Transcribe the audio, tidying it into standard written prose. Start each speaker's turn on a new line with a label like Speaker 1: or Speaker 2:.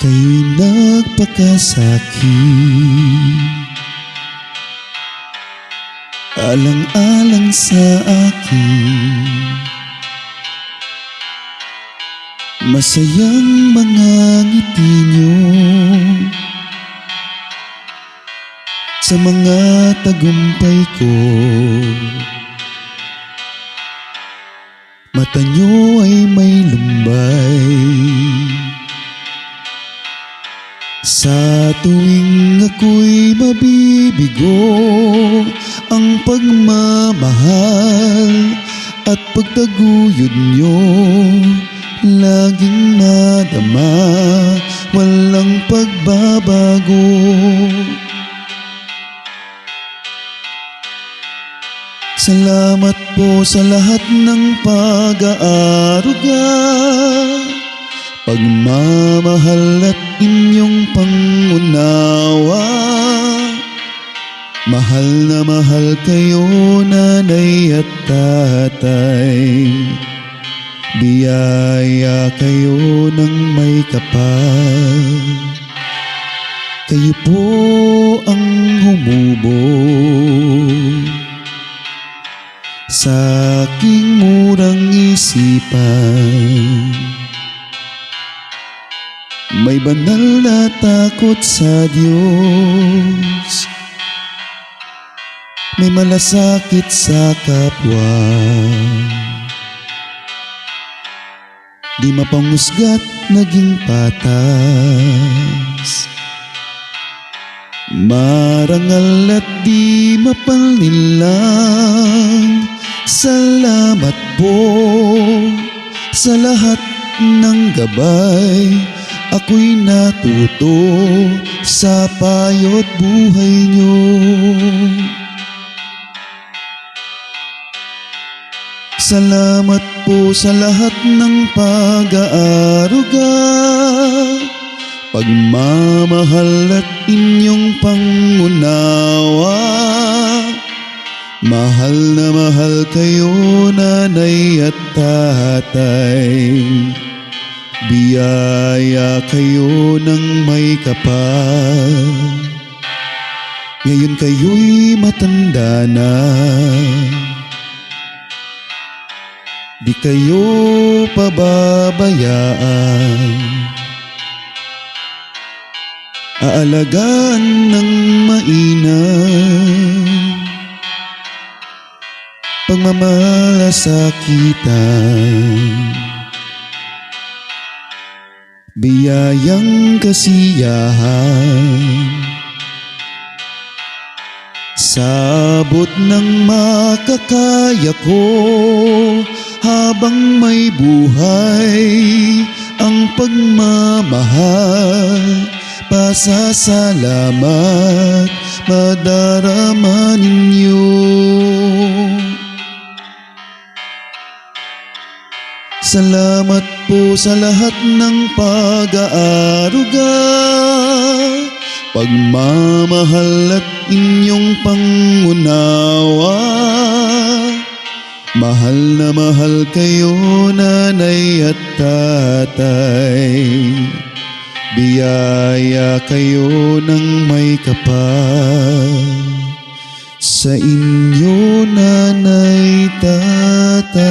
Speaker 1: Siya'y nagpakasakit, alang-alang sa akin. Masayang mga ngiti niyo sa mga tagumpay ko. Mata niyo ay may lumbay sa tuwing ako'y mabibigo. Ang pagmamahal at pagtaguyod niyo laging madama, walang pagbabago. Salamat po sa lahat ng pag-aaruga, pagmamahal at inyong pangunawa. Mahal na mahal kayo, nanay at tatay. Biyaya kayo ng may kapal. Kayo po ang humubog sa aking murang isipan. May banal na takot sa Diyos, may malasakit sa kapwa. Di mapangusgat, naging patas, marangal at di mapanlinlang. Salamat po sa lahat ng gabay. Ako'y natuto sa payo't buhay niyo. Salamat po sa lahat ng pag-aaruga, pagmamahal at inyong pangunawa. Mahal na mahal kayo, nanay at tatay. Biyaya kayo ng may kapal. Ngayon kayo'y matanda na, di kayo pababayaan. Aalagaan ng mainam, pagmamalasakitan, biyayang kasiyahan. Sabot ng makakaya ko, habang may buhay ang pagmamahal. Pasasalamat madarama ninyo. Salamat po sa lahat ng pag-aaruga, pagmamahal at inyong pangunawa. Mahal na mahal kayo, nanay at tatay. Biyaya kayo ng may kapal. Sa inyo, nanay, tatay.